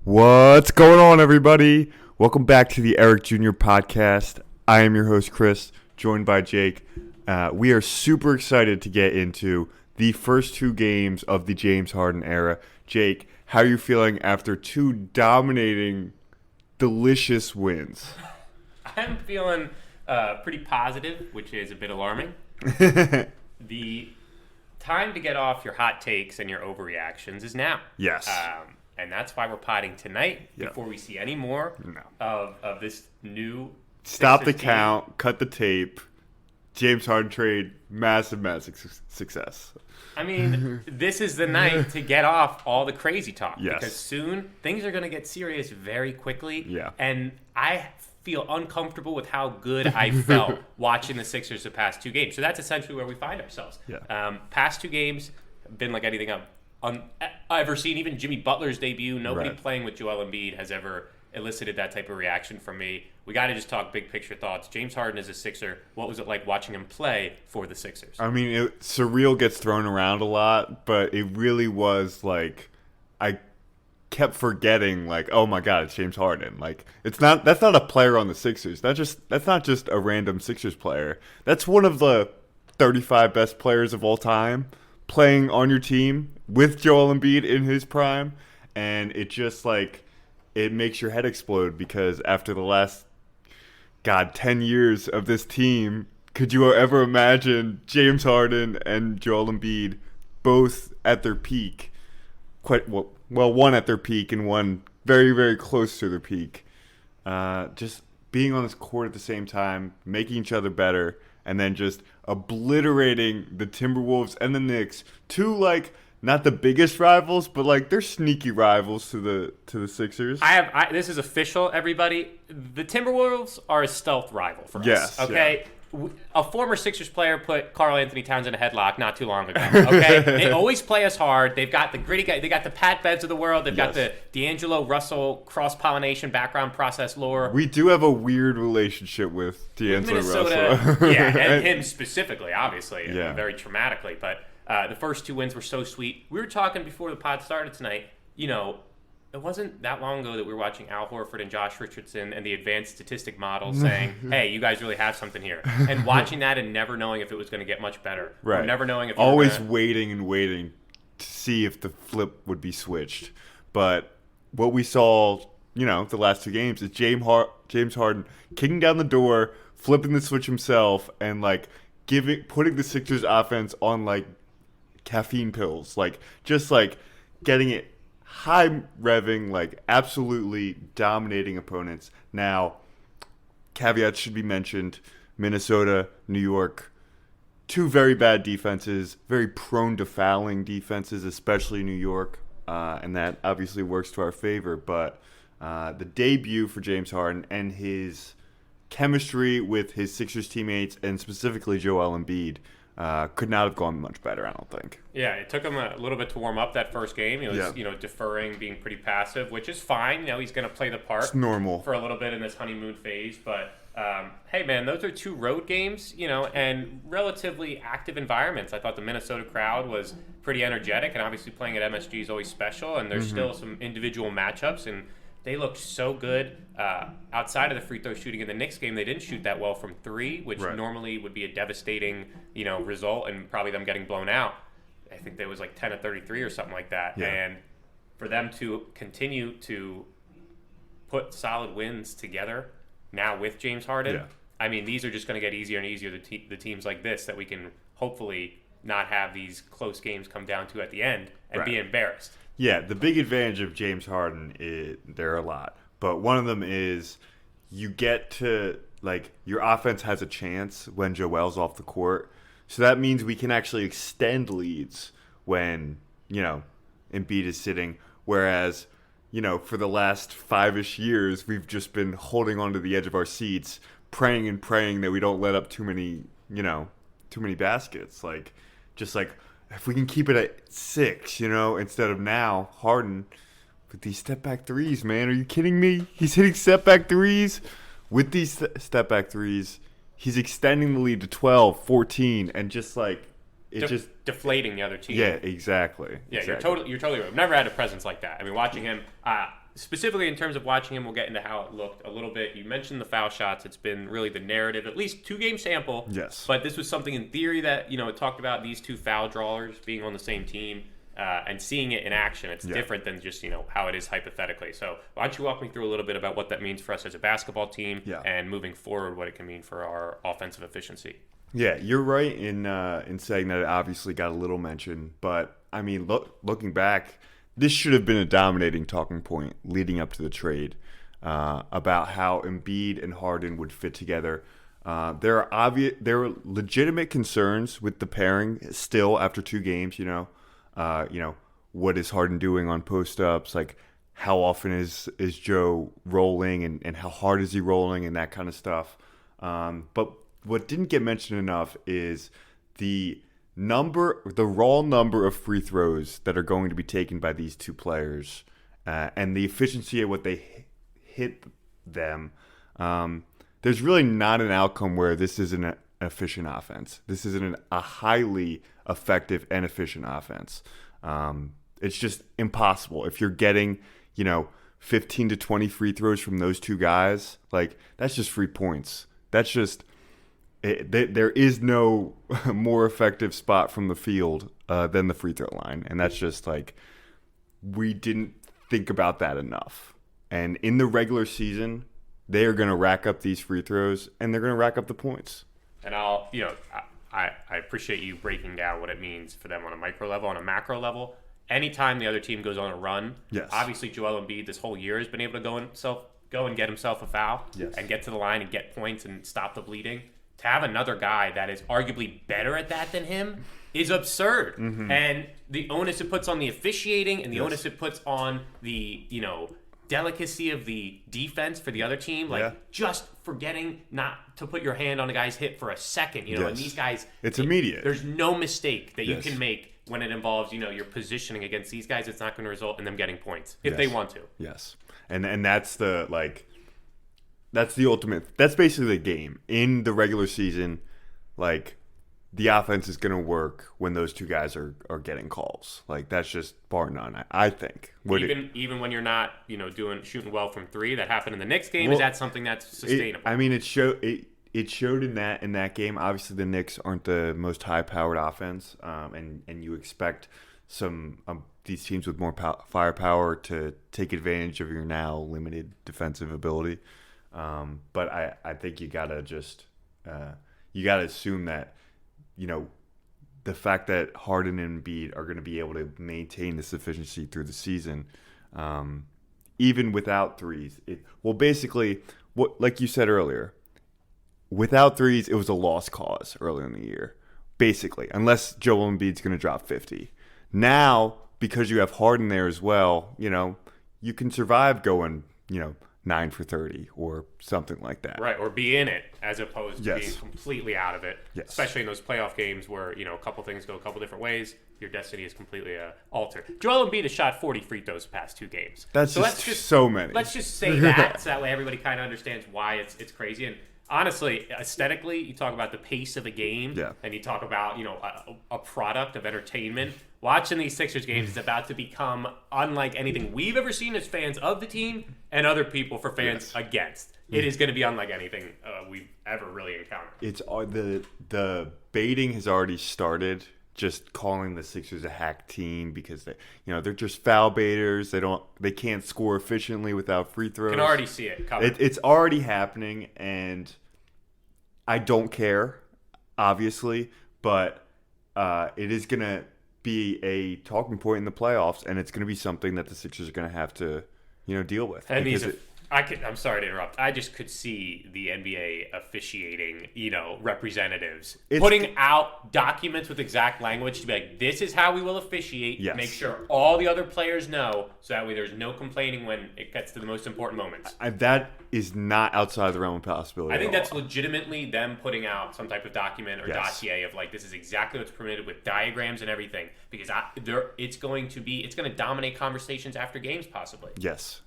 What's going on, everybody? Welcome back to the Eric Jr. podcast. I am your host, Chris, joined by Jake. We are super excited to get into the first two games of the James Harden era. Jake, how are you feeling after two dominating, delicious wins? I'm feeling pretty positive, which is a bit alarming. The time to get off your hot takes and your overreactions is now. Yes. And that's why we're potting tonight before we see any more of this new Stop the Sixers team. count, cut the tape. James Harden trade, massive success. I mean, this is the night to get off all the crazy talk. Yes. Because soon things are going to get serious very quickly. Yeah. And I feel uncomfortable with how good I felt watching the Sixers the past two games. So that's essentially where we find ourselves. Yeah. Past two games have been like anything I've ever seen. Even Jimmy Butler's debut, nobody playing with Joel Embiid has ever elicited that type of reaction from me. We got to just talk big picture thoughts. James Harden is a Sixer. What was it like watching him play for the Sixers? I mean, surreal gets thrown around a lot, but it really was like I kept forgetting, like, oh my God, it's James Harden. Like, that's not a player on the Sixers. That's not just a random Sixers player. That's one of the 35 best players of all time playing on your team with Joel Embiid in his prime, and it just like it makes your head explode because after the last 10 years of this team, could you ever imagine James Harden and Joel Embiid both at their peak? Quite well, one at their peak and one very, very close to their peak. Just being on this court at the same time, making each other better, and then just obliterating the Timberwolves and the Knicks, two like not the biggest rivals, but like they're sneaky rivals to the Sixers. This is official, everybody. The Timberwolves are a stealth rival for us. Yes. Okay. Yeah. A former Sixers player put Karl Anthony Towns in a headlock not too long ago. Okay. They always play us hard. They've got the gritty guy. They got the Pat Beds of the world. They've got the D'Angelo Russell cross pollination background process lore. We do have a weird relationship with D'Angelo Russell. Yeah, and him specifically, obviously, yeah. Very traumatically. But the first two wins were so sweet. We were talking before the pod started tonight. It wasn't that long ago that we were watching Al Horford and Josh Richardson and the advanced statistic model saying, hey, you guys really have something here. And watching that and never knowing if it was going to get much better. Right. Or never knowing if always waiting and waiting to see if the flip would be switched. But what we saw, the last two games is James Harden kicking down the door, flipping the switch himself, and like putting the Sixers offense on like caffeine pills, like just like getting it high revving, like absolutely dominating opponents. Now, caveats should be mentioned. Minnesota, New York, two very bad defenses, very prone to fouling defenses, especially New York, and that obviously works to our favor. But the debut for James Harden and his chemistry with his Sixers teammates, and specifically Joel Embiid, could not have gone much better, I don't think. Yeah, it took him a little bit to warm up that first game. He was, deferring, being pretty passive, which is fine. He's going to play the part. It's normal. For a little bit in this honeymoon phase. But, hey, man, those are two road games, and relatively active environments. I thought the Minnesota crowd was pretty energetic, and obviously playing at MSG is always special, and there's still some individual matchups, and they looked so good. Outside of the free throw shooting in the Knicks game, they didn't shoot that well from three, which normally would be a devastating, result and probably them getting blown out. I think there was like 10 of 33 or something like that. Yeah. And for them to continue to put solid wins together now with James Harden, I mean, these are just going to get easier and easier. The teams like this that we can hopefully not have these close games come down to at the end and be embarrassed. Yeah, the big advantage of James Harden there are a lot, but one of them is you get to, like, your offense has a chance when Joel's off the court. So that means we can actually extend leads when, Embiid is sitting. Whereas, for the last 5-ish years, we've just been holding onto the edge of our seats, praying that we don't let up too many baskets. Like, just like, if we can keep it at 6, instead of now, Harden, with these step-back threes, man. Are you kidding me? He's hitting step-back threes. With these step-back threes, he's extending the lead to 12, 14, and just like just deflating the other team. Yeah, exactly. Yeah, exactly. you're totally right. I've never had a presence like that. I mean, watching him, specifically in terms of watching him, we'll get into how it looked a little bit. You mentioned the foul shots. It's been really the narrative, at least 2-game sample. Yes. But this was something in theory that, it talked about these two foul drawers being on the same team and seeing it in action. It's different than just, how it is hypothetically. So why don't you walk me through a little bit about what that means for us as a basketball team and moving forward, what it can mean for our offensive efficiency. Yeah, you're right in saying that it obviously got a little mention. But, I mean, looking back, this should have been a dominating talking point leading up to the trade about how Embiid and Harden would fit together. There are legitimate concerns with the pairing still after 2 games. What is Harden doing on post ups? Like, how often is Joe rolling and how hard is he rolling and that kind of stuff. But what didn't get mentioned enough is the raw number of free throws that are going to be taken by these two players and the efficiency of what they hit them. There's really not an outcome where this isn't an efficient offense. This isn't a highly effective and efficient offense. It's just impossible. If you're getting, 15 to 20 free throws from those two guys, like, that's just free points. That's just... there is no more effective spot from the field than the free throw line. And that's just like, we didn't think about that enough. And in the regular season, they are going to rack up these free throws and they're going to rack up the points. And I appreciate you breaking down what it means for them on a micro level, on a macro level. Anytime the other team goes on a run, obviously Joel Embiid this whole year has been able to go and get himself a foul and get to the line and get points and stop the bleeding. To have another guy that is arguably better at that than him is absurd. Mm-hmm. And the onus it puts on the officiating and the onus it puts on the, delicacy of the defense for the other team, just forgetting not to put your hand on a guy's hip for a second, and these guys... It's immediate. There's no mistake that you can make when it involves, your positioning against these guys. It's not going to result in them getting points if they want to. Yes. And that's the, that's the ultimate. That's basically the game. In the regular season, the offense is going to work when those two guys are getting calls. That's just bar none, I think. Even when you're not, shooting well from 3, that happened in the Knicks game. Is that something that's sustainable? It showed in that game. Obviously, the Knicks aren't the most high-powered offense, and you expect some these teams with more firepower to take advantage of your now limited defensive ability. But I think you gotta assume that, the fact that Harden and Embiid are going to be able to maintain this efficiency through the season, even without threes. Basically, like you said earlier, without threes, it was a lost cause earlier in the year, basically, unless Joel Embiid's going to drop 50. Now, because you have Harden there as well, you can survive going, 9 for 30 or something like that. Right, or be in it as opposed to being completely out of it. Yes. Especially in those playoff games where, a couple things go a couple different ways. Your destiny is completely altered. Joel Embiid has shot 40 free throws the past 2 games. That's just so many. Let's just say that so that way everybody kind of understands why it's crazy. And honestly, aesthetically, you talk about the pace of a game and you talk about, a product of entertainment. Watching these Sixers games is about to become unlike anything we've ever seen as fans of the team and other people for fans against. It is going to be unlike anything we've ever really encountered. It's the baiting has already started. Just calling the Sixers a hack team because they're just foul baiters. They can't score efficiently without free throws. You can already see it coming. It's already happening, and I don't care, obviously, but it is gonna be a talking point in the playoffs, and it's gonna be something that the Sixers are gonna have to deal with. And I'm sorry to interrupt. I just could see the NBA officiating, representatives putting out documents with exact language to be like, this is how we will officiate. Yes. Make sure all the other players know, so that way there's no complaining when it gets to the most important moments. That is not outside the realm of possibility. I think that's legitimately them putting out some type of document or dossier of this is exactly what's permitted with diagrams and everything, because it's going to dominate conversations after games possibly. Yes,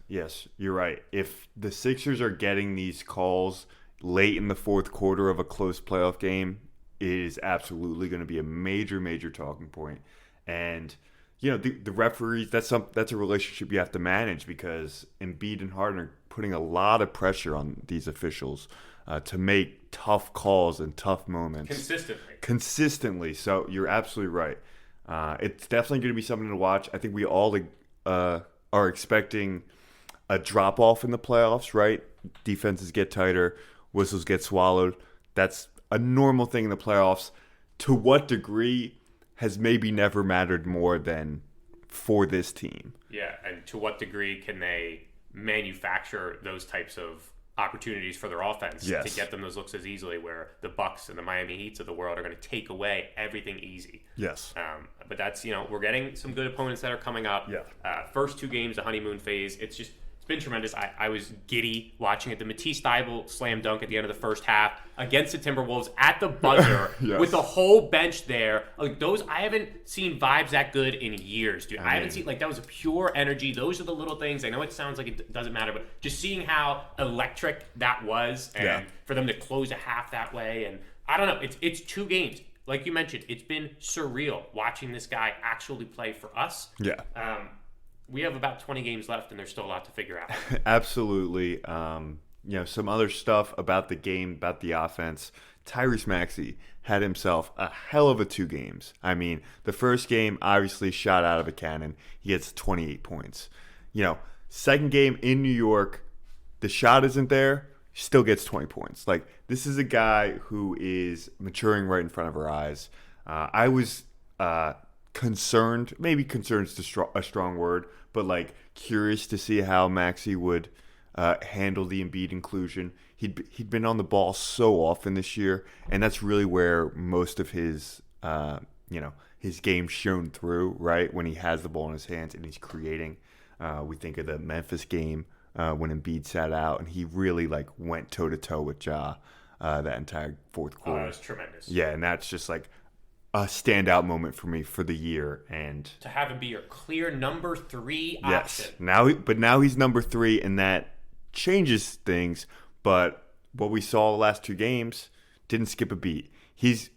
you're right. If the Sixers are getting these calls late in the fourth quarter of a close playoff game, it is absolutely going to be a major, major talking point. And the referees, that's a relationship you have to manage, because Embiid and Harden are putting a lot of pressure on these officials to make tough calls in tough moments consistently. So you're absolutely right. It's definitely going to be something to watch. I think we all are expecting a drop off in the playoffs, right? Defenses get tighter, whistles get swallowed. That's a normal thing in the playoffs. To what degree has maybe never mattered more than for this team. Yeah, and to what degree can they manufacture those types of opportunities for their offense to get them those looks as easily, where the Bucks and the Miami Heats of the world are going to take away everything easy. Yes. But that's, we're getting some good opponents that are coming up. Yeah. First 2 games, the honeymoon phase, it's been tremendous. I was giddy watching it. The Matisse Thybulle slam dunk at the end of the first half against the Timberwolves at the buzzer with the whole bench there. Like those, I haven't seen vibes that good in years, dude. I haven't seen, that was a pure energy. Those are the little things. I know it sounds like it doesn't matter, but just seeing how electric that was, and for them to close a half that way, and I don't know. It's 2 games. Like you mentioned, it's been surreal watching this guy actually play for us. Yeah. We have about 20 games left, and there's still a lot to figure out. Absolutely. Some other stuff about the game, about the offense. Tyrese Maxey had himself a hell of a 2 games. I mean, the first game, obviously shot out of a cannon. He gets 28 points. Second game in New York, the shot isn't there, still gets 20 points. Like, this is a guy who is maturing right in front of our eyes. I was concerned, maybe concerned is a strong word, but curious to see how Maxey would handle the Embiid inclusion. He'd been on the ball so often this year, and that's really where most of his his game shone through, right? When he has the ball in his hands and he's creating. We think of the Memphis game when Embiid sat out, and he really went toe to toe with Ja that entire fourth quarter. Oh, it was tremendous. Yeah, and that's just a standout moment for me for the year, and to have him be your clear number 3 yes, option. Now he's number 3, and that changes things. But what we saw the last 2 games didn't skip a beat. He's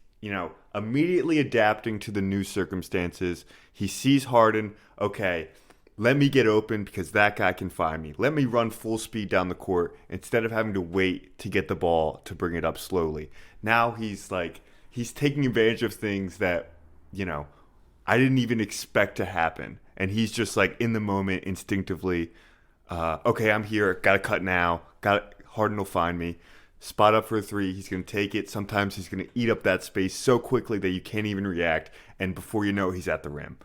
immediately adapting to the new circumstances. He sees Harden. Okay, let me get open because that guy can find me. Let me run full speed down the court instead of having to wait to get the ball to bring it up slowly. Now he's taking advantage of things that, I didn't even expect to happen. And he's just in the moment instinctively, okay, I'm here, gotta cut now, Harden will find me. Spot up for a 3, he's going to take it. Sometimes he's going to eat up that space so quickly that you can't even react. And before you know, he's at the rim.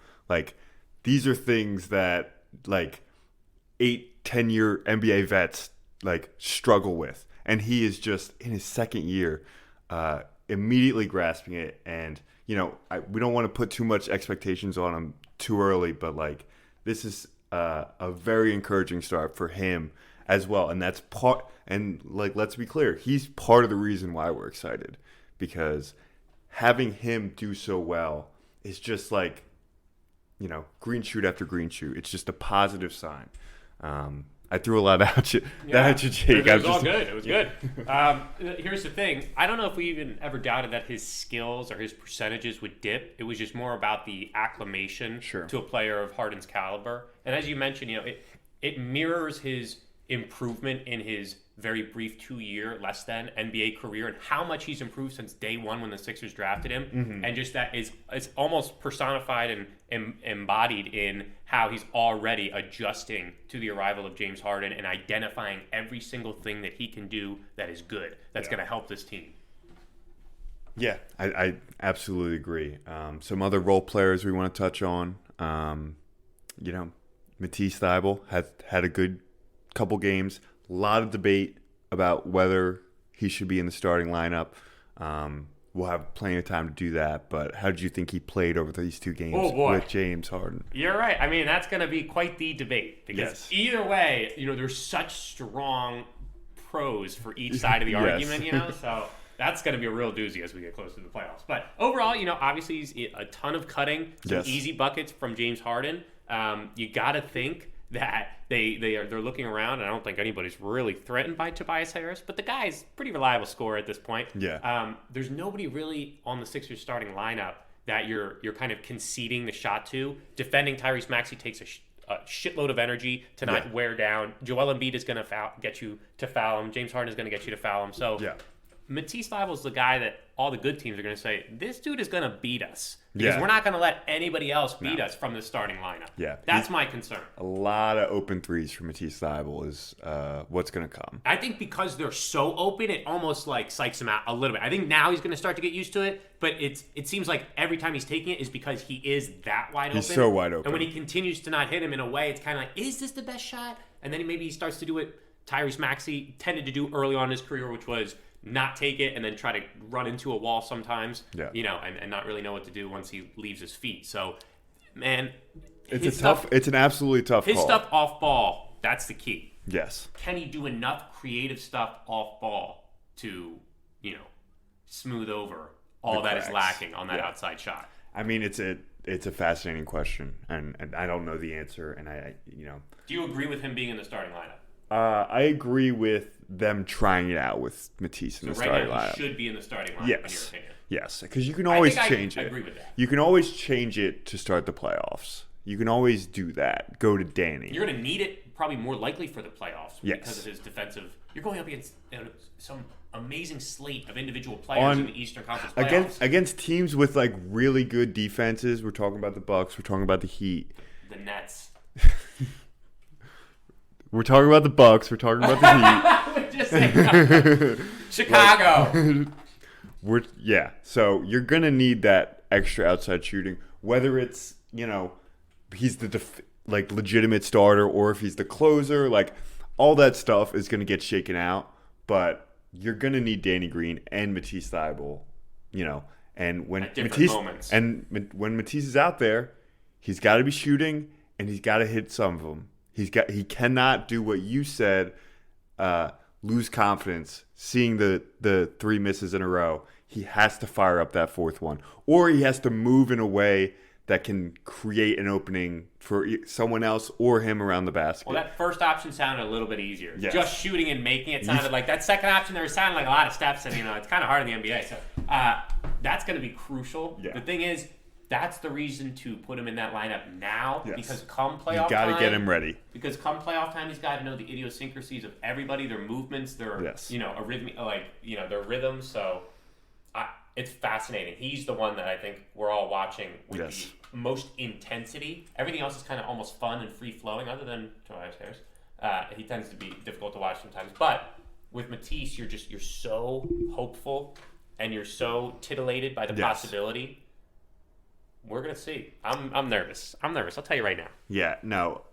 These are things that 8-10-year NBA vets struggle with. And he is just in his second year, immediately grasping it. And we don't want to put too much expectations on him too early, but this is a very encouraging start for him as well. And that's part, and let's be clear, he's part of the reason why we're excited, because having him do so well is just green shoot after green shoot. It's just a positive sign. I threw a lot at you, Jake. It was all good. It was good. Here's the thing. I don't know if we even ever doubted that his skills or his percentages would dip. It was just more about the acclimation to a player of Harden's caliber. And as you mentioned, it mirrors his improvement in his very brief 2-year, less than NBA career, and how much he's improved since day one when the Sixers drafted him. Mm-hmm. And just that is it's almost personified and embodied in how he's already adjusting to the arrival of James Harden and identifying every single thing that he can do that is good, that's going to help this team. Yeah, I absolutely agree. Some other role players we want to touch on. Matisse Thybulle had a good couple games. A lot of debate about whether he should be in the starting lineup. We'll have plenty of time to do that, but how did you think he played over these 2 games with James Harden? You're right. I mean, that's going to be quite the debate, because either way, there's such strong pros for each side of the argument, so that's going to be a real doozy as we get closer to the playoffs. But overall, obviously he's a ton of cutting, some easy buckets from James Harden. You got to think that they're looking around, and I don't think anybody's really threatened by Tobias Harris, but the guy's pretty reliable scorer at this point. Yeah. There's nobody really on the Sixers starting lineup that you're kind of conceding the shot to. Defending Tyrese Maxey takes a shitload of energy to not wear down. Joel Embiid is going to get you to foul him. James Harden is going to get you to foul him. So Matisse Thybulle is the guy that all the good teams are going to say, this dude is going to beat us. Because we're not going to let anybody else beat us from the starting lineup. Yeah. That's my concern. A lot of open threes for Matisse Thybulle is what's going to come. I think because they're so open, it almost like psychs him out a little bit. I think now he's going to start to get used to it, but it seems like every time he's taking it is because he is that wide open. He's so wide open. And when he continues to not hit him in a way, it's kind of like, is this the best shot? And then maybe he starts to do what Tyrese Maxey tended to do early on in his career, which was not take it and then try to run into a wall sometimes, and not really know what to do once he leaves his feet. So, man, it's an absolutely tough call. His stuff off ball, that's the key. Yes. Can he do enough creative stuff off ball to, smooth over all that is lacking on that outside shot? I mean, it's a fascinating question, and I don't know the answer, and Do you agree with him being in the starting lineup? I agree with them trying it out with Matisse in the starting lineup. Right now, he should be in the starting lineup, in your opinion. Yes, because you can always change it. I agree with that. You can always change it to start the playoffs. You can always do that. Go to Danny. You're going to need it probably more likely for the playoffs because of his defensive. You're going up against some amazing slate of individual players in the Eastern Conference playoffs. Against teams with like really good defenses. We're talking about the Bucks. We're talking about the Heat. The Nets. We're talking about the Bucks. We're talking about the Heat. Just saying, Chicago. So you're gonna need that extra outside shooting, whether it's he's the legitimate starter or if he's the closer. Like all that stuff is gonna get shaken out, but you're gonna need Danny Green and Matisse Thybulle. And when Matisse is out there, he's got to be shooting and he's got to hit some of them. He cannot do what you said, lose confidence, seeing the three misses in a row. He has to fire up that fourth one. Or he has to move in a way that can create an opening for someone else or him around the basket. Well, that first option sounded a little bit easier. Yes. Just shooting and making it sounded like that second option there sounded like a lot of steps, and it's kind of hard in the NBA. So that's going to be crucial. Yeah. The thing is, that's the reason to put him in that lineup now, because come playoff time, you got to get him ready. Because come playoff time, he's got to know the idiosyncrasies of everybody, their movements, their their rhythms. So it's fascinating. He's the one that I think we're all watching with the most intensity. Everything else is kind of almost fun and free flowing, other than Tobias Harris. He tends to be difficult to watch sometimes, but with Matisse, you're so hopeful and you're so titillated by the possibility. We're going to see. I'm nervous. I'll tell you right now. Yeah, no,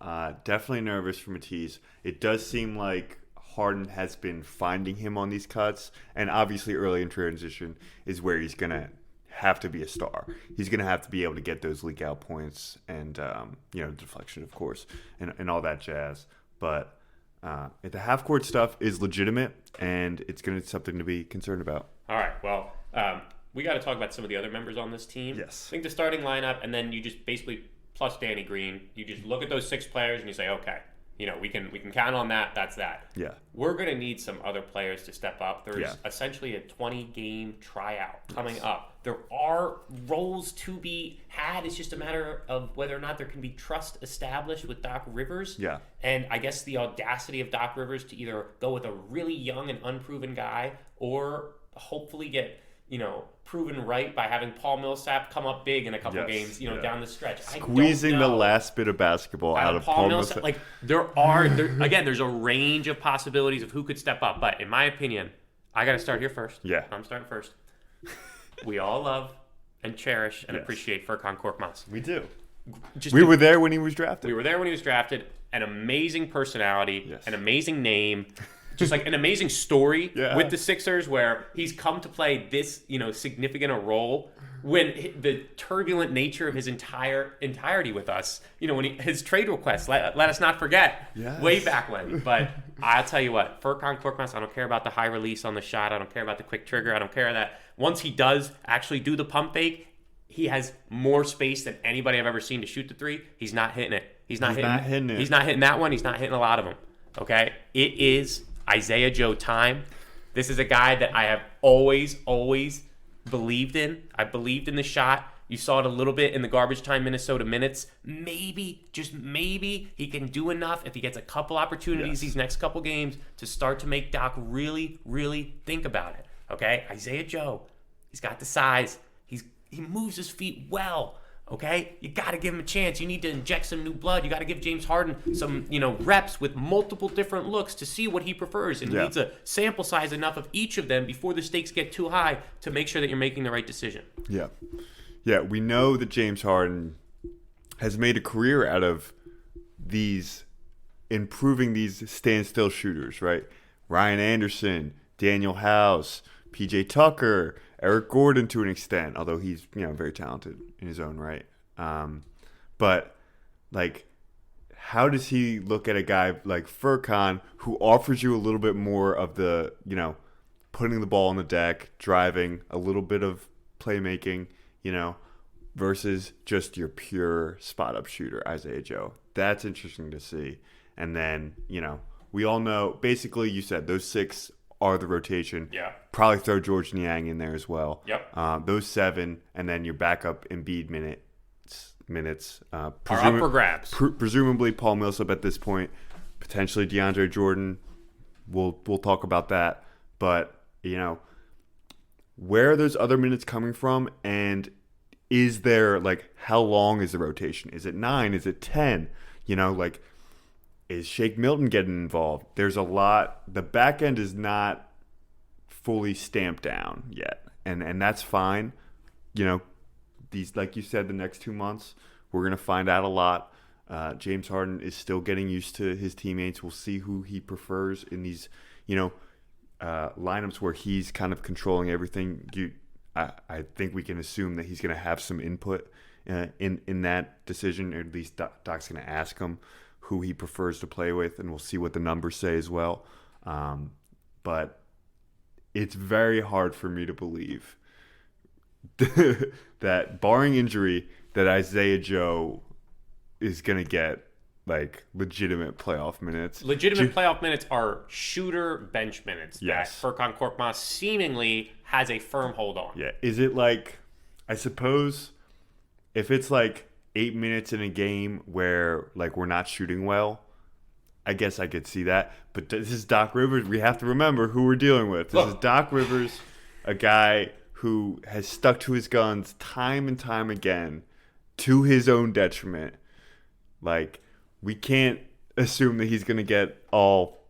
definitely nervous for Matisse. It does seem like Harden has been finding him on these cuts, and obviously early in transition is where he's going to have to be a star. He's going to have to be able to get those leak out points and, deflection, of course, and all that jazz. But the half-court stuff is legitimate, and it's going to be something to be concerned about. All right, well, we got to talk about some of the other members on this team. Yes. I think the starting lineup, and then you just basically plus Danny Green. You just look at those 6 players and you say, okay, we can count on that. That's that. Yeah. We're going to need some other players to step up. There's essentially a 20-game tryout coming up. There are roles to be had. It's just a matter of whether or not there can be trust established with Doc Rivers. Yeah. And I guess the audacity of Doc Rivers to either go with a really young and unproven guy or hopefully get proven right by having Paul Millsap come up big in a couple games, down the stretch. Squeezing the last bit of basketball out of Paul Millsap. Like there's a range of possibilities of who could step up. But in my opinion, I got to start here first. Yeah. I'm starting first. We all love and cherish and appreciate Furkan Korkmaz. We do. We were there when he was drafted. We were there when he was drafted. An amazing personality, an amazing name. Just like an amazing story with the Sixers where he's come to play this, significant a role when the turbulent nature of his entirety with us, when his trade requests, let us not forget, way back when. But I'll tell you what, Furkan Korkmaz, I don't care about the high release on the shot. I don't care about the quick trigger. I don't care that once he does actually do the pump fake, he has more space than anybody I've ever seen to shoot the three. He's not hitting it. He's not hitting it. He's not hitting that one. He's not hitting a lot of them. Okay? It is Isaiah Joe time. This is a guy that I have always believed in. I believed in the shot. You saw it a little bit in the garbage time Minnesota minutes. Maybe, just maybe, he can do enough if he gets a couple opportunities these next couple games to start to make Doc really, really think about it. Okay? Isaiah Joe, he's got the size. He moves his feet well. Okay? You got to give him a chance. You need to inject some new blood. You got to give James Harden some, reps with multiple different looks to see what he prefers. And he needs a sample size enough of each of them before the stakes get too high to make sure that you're making the right decision. Yeah. Yeah, we know that James Harden has made a career out of improving these standstill shooters, right? Ryan Anderson, Daniel House, PJ Tucker, Eric Gordon to an extent, although he's very talented in his own right. But how does he look at a guy like Furkan who offers you a little bit more of the putting the ball on the deck, driving, a little bit of playmaking, versus just your pure spot up shooter, Isaiah Joe? That's interesting to see. And then we all know basically you said those 6 are the rotation. Yeah. Probably throw George Niang in there as well. Yep. Those 7, and then your backup Embiid minutes. Are up for grabs. Presumably Paul Millsap at this point. Potentially DeAndre Jordan. We'll talk about that. But where are those other minutes coming from? And is there how long is the rotation? Is it 9? Is it 10? Is Shake Milton getting involved? There's a lot. The back end is not fully stamped down yet, and that's fine. These, like you said, the next 2 months, we're gonna find out a lot. James Harden is still getting used to his teammates. We'll see who he prefers in these, lineups where he's kind of controlling everything. I think we can assume that he's gonna have some input in that decision, or at least Doc's gonna ask him who he prefers to play with, and we'll see what the numbers say as well. But it's very hard for me to believe that, barring injury, that Isaiah Joe is going to get legitimate playoff minutes. Legitimate playoff minutes are shooter bench minutes that Yes. Furkan Korkmaz seemingly has a firm hold on. Yeah. Is it I suppose if it's 8 minutes in a game where we're not shooting well, I guess I could see that. But this is Doc Rivers. We have to remember who we're dealing with. This is Doc Rivers, a guy who has stuck to his guns time and time again to his own detriment. We can't assume that he's going to get all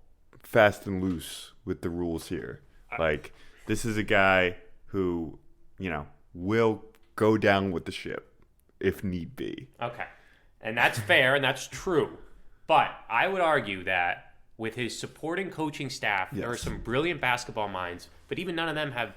fast and loose with the rules here. This is a guy who, will go down with the ship if need be. Okay. And that's fair and that's true. But I would argue that with his supporting coaching staff, there are some brilliant basketball minds, but even none of them have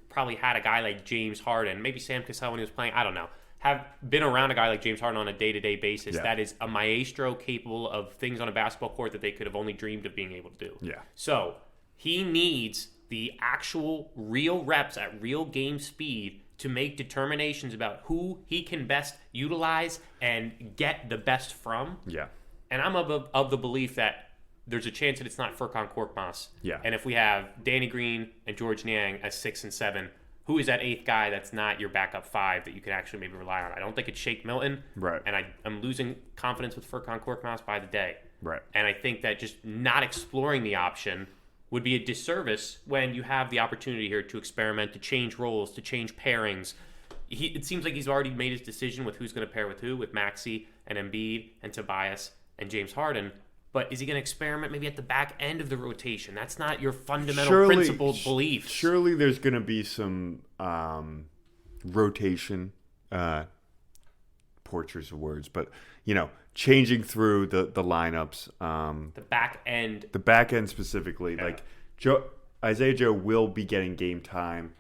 probably had a guy like James Harden, maybe Sam Cassell when he was playing, I don't know, have been around a guy like James Harden on a day-to-day basis that is a maestro capable of things on a basketball court that they could have only dreamed of being able to do. Yeah. So he needs the actual real reps at real game speed to make determinations about who he can best utilize and get the best from. Yeah. And I'm of the belief that there's a chance that it's not Furkan Korkmaz. Yeah. And if we have Danny Green and George Niang as 6 and 7, who is that 8th guy that's not your backup 5 that you can actually maybe rely on? I don't think it's Shake Milton. Right. And I'm losing confidence with Furkan Korkmaz by the day. Right. And I think that just not exploring the option would be a disservice when you have the opportunity here to experiment, to change roles, to change pairings. It seems like he's already made his decision with who's going to pair with who, with Maxey and Embiid and Tobias and James Harden. But is he going to experiment maybe at the back end of the rotation? That's not your fundamental principled beliefs. Surely there's going to be some rotation, portraits of words, but, changing through the lineups. The back end. The back end specifically. Yeah. Isaiah Joe will be getting game time.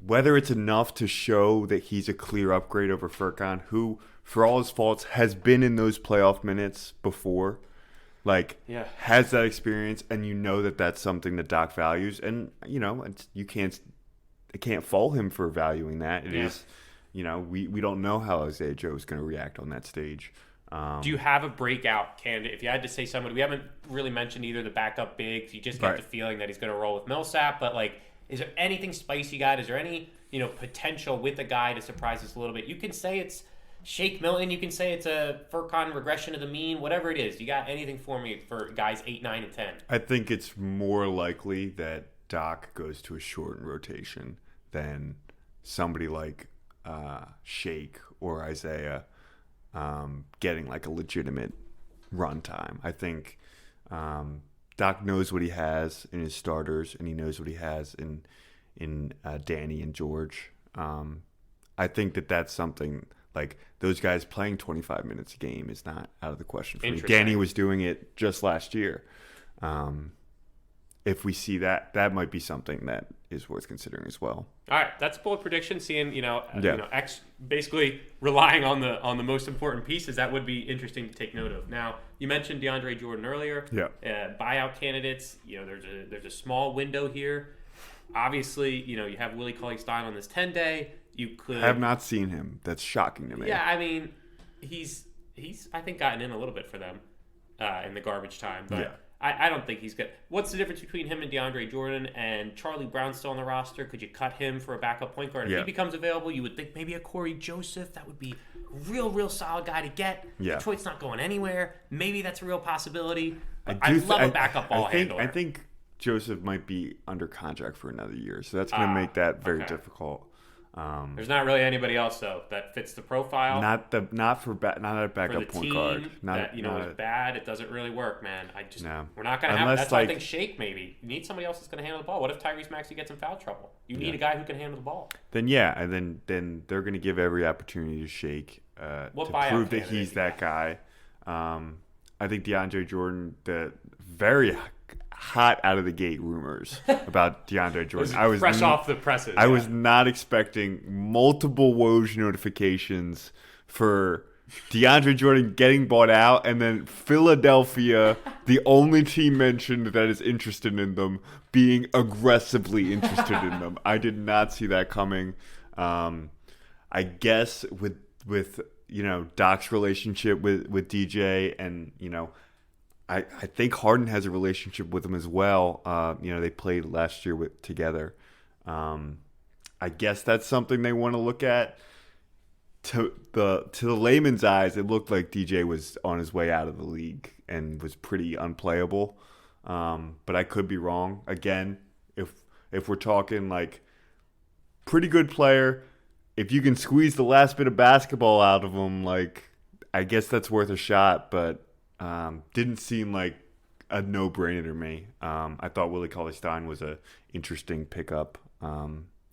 Whether it's enough to show that he's a clear upgrade over Furkan, who, for all his faults, has been in those playoff minutes before. Has that experience, and that that's something that Doc values, and I can't fault him for valuing that. It is, we don't know how Isaiah Joe is going to react on that stage. Do you have a breakout candidate? If you had to say somebody, we haven't really mentioned either the backup bigs. You just get the feeling that he's going to roll with Millsap, but is there anything spicy you got? Is there any potential with a guy to surprise us a little bit. You can say it's Shake Milton. You can say it's a Furkan regression to the mean. Whatever it is, you got anything for me for guys 8, 9, and 10? I think it's more likely that Doc goes to a shortened rotation than somebody like Shake or Isaiah getting like a legitimate run time. I think Doc knows what he has in his starters, and he knows what he has in Danny and George. I think that's something like those guys playing 25 minutes a game is not out of the question for me. Danny was doing it just last year. If we see that, that might be something that is worth considering as well. All right, that's a bold prediction. Seeing basically relying on the most important pieces, that would be interesting to take note of. Now, you mentioned DeAndre Jordan earlier. Yeah. Buyout candidates. There's a small window here. Obviously, you have Willie Cauley-Stein on this 10-day. You could I have not seen him. That's shocking to me. Yeah, I mean, he's I think gotten in a little bit for them in the garbage time, but. Yeah. I don't think he's good. What's the difference between him and DeAndre Jordan and Charlie Brown still on the roster? Could you cut him for a backup point guard? If he becomes available, you would think maybe a Corey Joseph. That would be a real solid guy to get. Yeah. Detroit's not going anywhere. Maybe that's a real possibility. I'd love a backup ball handler. I think Joseph might be under contract for another year, so that's going to make that very difficult. There's not really anybody else though that fits the profile. Not a backup point guard. That is bad. It doesn't really work, man. We're not gonna Unless, have. That's why I think Shake maybe. You need somebody else that's gonna handle the ball. What if Tyrese Maxey gets in foul trouble? You need a guy who can handle the ball. Then and then they're gonna give every opportunity to Shake to prove that he's that guy. I think DeAndre Jordan, the very hot out of the gate rumors about DeAndre Jordan. I was fresh off the presses. I was not expecting multiple Woj notifications for DeAndre Jordan getting bought out, and then Philadelphia, the only team mentioned that is interested in them, being aggressively interested in them. I did not see that coming. I guess with Doc's relationship with DJ, and I think Harden has a relationship with him as well. They played last year together. I guess that's something they want to look at. To the layman's eyes, it looked like DJ was on his way out of the league and was pretty unplayable. But I could be wrong. Again, if we're talking like pretty good player, if you can squeeze the last bit of basketball out of him, like I guess that's worth a shot. But didn't seem like a no-brainer to me. I thought Willie Cauley-Stein was a interesting pickup.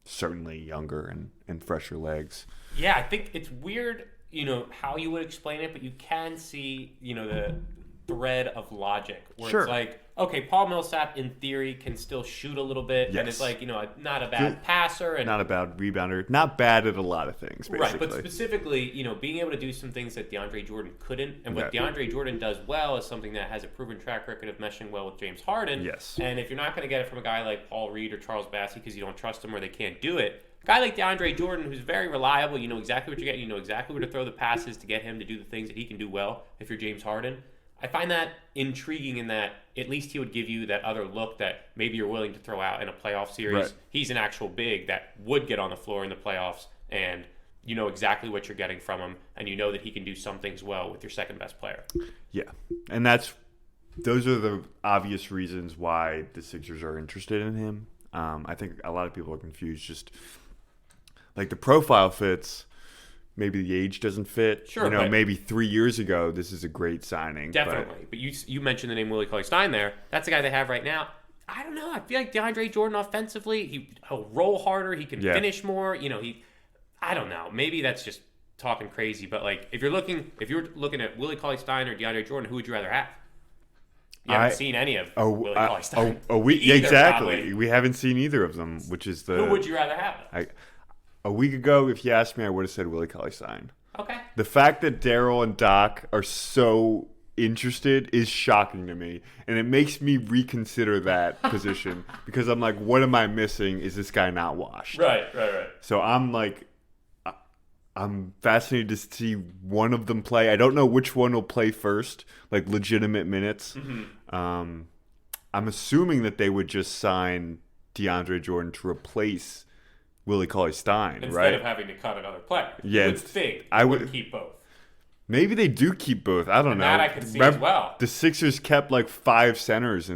Certainly younger and fresher legs. Yeah, I think it's weird, how you would explain it, but you can see, the thread of logic where it's like, okay, Paul Millsap in theory can still shoot a little bit, and it's like, not a bad passer and not a bad rebounder, not bad at a lot of things, basically. Right, but specifically, being able to do some things that DeAndre Jordan couldn't, and what DeAndre Jordan does well is something that has a proven track record of meshing well with James Harden. Yes. And if you're not going to get it from a guy like Paul Reed or Charles Bassey because you don't trust them or they can't do it, a guy like DeAndre Jordan, who's very reliable, you know exactly what you're getting, you know exactly where to throw the passes to get him to do the things that he can do well if you're James Harden. I find that intriguing in that at least he would give you that other look that maybe you're willing to throw out in a playoff series. Right. He's an actual big that would get on the floor in the playoffs, and you know exactly what you're getting from him, and you know that he can do some things well with your second best player. Yeah, and those are the obvious reasons why the Sixers are interested in him. I think a lot of people are confused. Just like the profile fits. Maybe the age doesn't fit. Sure, maybe 3 years ago, this is a great signing. Definitely. But you mentioned the name Willie Cauley-Stein there. That's the guy they have right now. I don't know. I feel like DeAndre Jordan offensively, he'll roll harder. He can finish more. I don't know. Maybe that's just talking crazy. But like, if you're looking at Willie Cauley-Stein or DeAndre Jordan, who would you rather have? You haven't seen any of Willie Cauley-Stein. Exactly. Probably. We haven't seen either of them, which is Who would you rather have? A week ago, if you asked me, I would have said Willie Cauley-Stein. Okay. The fact that Daryl and Doc are so interested is shocking to me, and it makes me reconsider that position because I'm like, what am I missing? Is this guy not washed? Right. So I'm fascinated to see one of them play. I don't know which one will play first, like legitimate minutes. Mm-hmm. I'm assuming that they would just sign DeAndre Jordan to replace Willie Cauley-Stein, Instead right? of having to cut another player. Yeah, You would think I they would would keep both. Maybe they do keep both. I don't And know. that I could see as well. The Sixers kept like 5 centers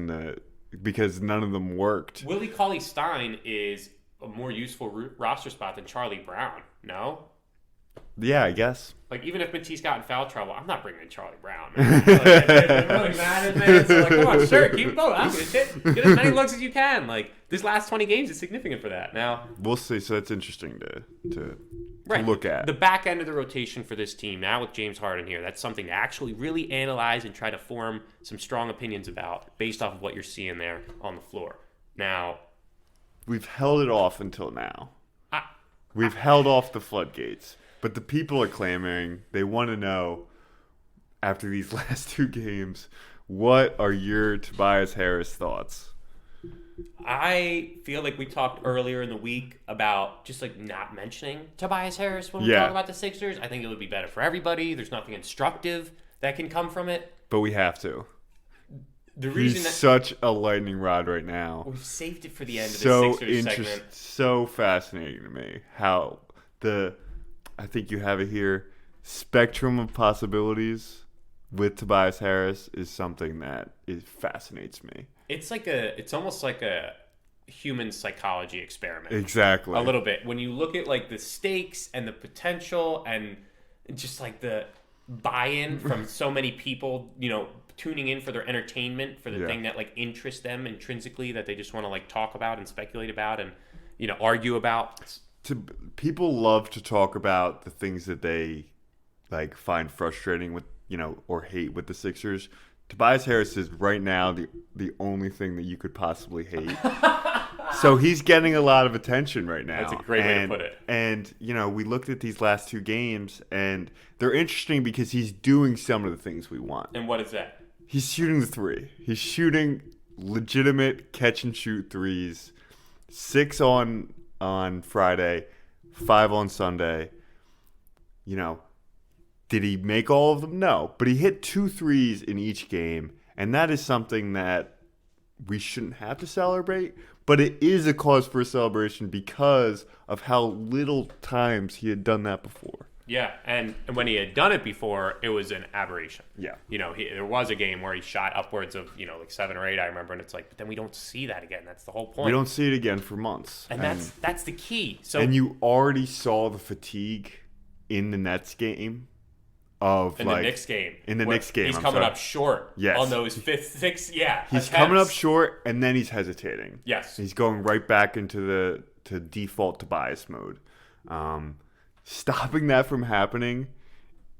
because none of them worked. Willie Cauley-Stein is a more useful roster spot than Charlie Brown. No? Yeah, I guess. Like, even if Matisse got in foul trouble, I'm not bringing in Charlie Brown. Man. Like, it really matters, man. So, like, come on, sure, keep both. I'm good. Get as many looks as you can. Like, this last 20 games is significant for that. Now, we'll see. So that's interesting to right. look at. The back end of the rotation for this team, now with James Harden here, that's something to actually really analyze and try to form some strong opinions about based off of what you're seeing there on the floor. Now, we've held it off until now. We've held off the floodgates. But the people are clamoring. They want to know, after these last 2 games, what are your Tobias Harris thoughts? I feel like we talked earlier in the week about just like not mentioning Tobias Harris when we talk about the Sixers. I think it would be better for everybody. There's nothing instructive that can come from it. But we have to. The reason He's that such a lightning rod right now. we've saved it for the end of the Sixers segment. So fascinating to me how I think you have it here, spectrum of possibilities with Tobias Harris is something that fascinates me. It's almost like a human psychology experiment. Exactly. A little bit. When you look at like the stakes and the potential and just like the buy-in from so many people, tuning in for their entertainment, for the thing that like interests them intrinsically, that they just want to like talk about and speculate about and, argue about. People love to talk about the things that they like find frustrating with, or hate with the Sixers. Tobias Harris is right now the only thing that you could possibly hate. So he's getting a lot of attention right now. That's a great way to put it. And, we looked at these last 2 games, and they're interesting because he's doing some of the things we want. And what is that? He's shooting the 3. He's shooting legitimate catch-and-shoot threes. 6 on Friday, 5 on Sunday. Did he make all of them? No. But he hit 2 threes in each game, and that is something that we shouldn't have to celebrate, but it is a cause for a celebration because of how little times he had done that before. Yeah, and when he had done it before, it was an aberration. Yeah. There was a game where he shot upwards of, like 7 or 8, I remember, and it's like, but then we don't see that again. That's the whole point. We don't see it again for months. And that's the key. So, and you already saw the fatigue in the Nets game. The Knicks game. In the Knicks game. He's coming up short on those 5th, 6th, He's coming up short, and then he's hesitating. Yes. He's going right back into to default Tobias mode. Stopping that from happening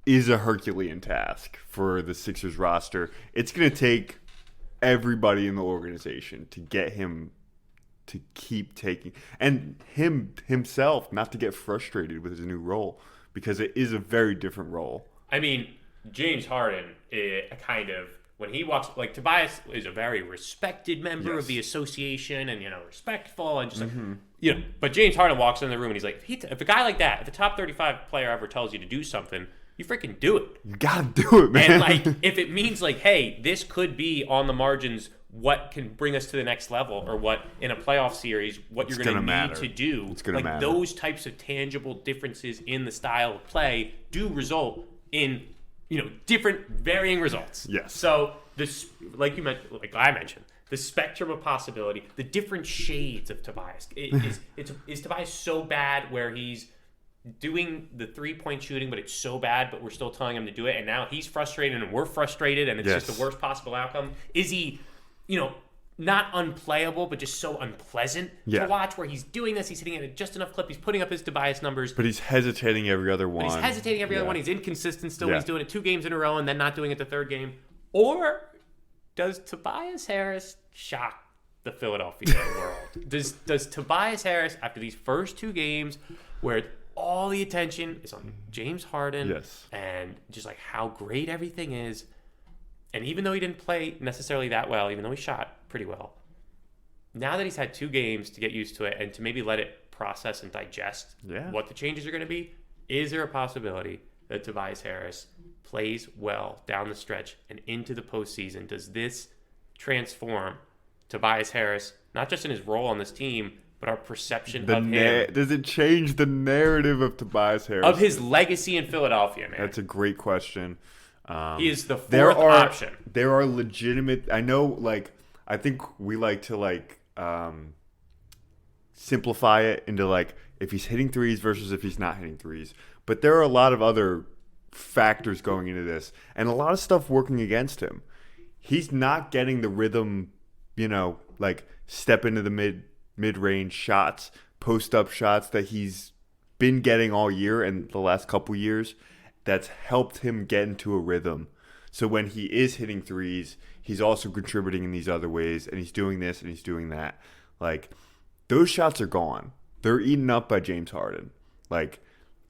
is a Herculean task for the Sixers roster. It's going to take everybody in the organization to get him to keep taking, and himself not to get frustrated with his new role, because it is a very different role. I mean, James Harden, when he walks, like Tobias is a very respected member of the association and, respectful and just but James Harden walks in the room and he's like, if a guy like that, if a top 35 player ever tells you to do something, you freaking do it. You gotta do it, man. And like, if it means like, hey, this could be on the margins what can bring us to the next level, or what in a playoff series, what you're going to need to do. It's going to matter. Those types of tangible differences in the style of play do result in, different varying results. Yes. So this, like I mentioned, the spectrum of possibility, the different shades of Tobias. Is Tobias so bad where he's doing the 3-point shooting, but it's so bad, but we're still telling him to do it, and now he's frustrated and we're frustrated, and it's just the worst possible outcome? Is he, not unplayable, but just so unpleasant to watch, where he's doing this, he's hitting it at just enough clip, he's putting up his Tobias numbers, but he's hesitating every other one. He's inconsistent still. He's doing it 2 games in a row and then not doing it the 3rd game. Or does Tobias Harris shock the Philadelphia world? Does Tobias Harris, after these first 2 games where all the attention is on James Harden and just like how great everything is, and even though he didn't play necessarily that well, even though he shot pretty well, now that he's had 2 games to get used to it and to maybe let it process and digest what the changes are going to be, is there a possibility that Tobias Harris plays well down the stretch and into the postseason? Does this transform Tobias Harris, not just in his role on this team, but our perception of him. Does it change the narrative of Tobias Harris? Of his legacy in Philadelphia, man. That's a great question. He is the fourth option. There are legitimate. I know, like, I think we like to simplify it into like if he's hitting threes versus if he's not hitting threes. But there are a lot of other factors going into this, and a lot of stuff working against him. He's not getting the rhythm, like step into the mid-range shots, post-up shots that he's been getting all year and the last couple years. That's helped him get into a rhythm. So when he is hitting threes, he's also contributing in these other ways, and he's doing this and he's doing that. Like, those shots are gone. They're eaten up by James Harden. Like,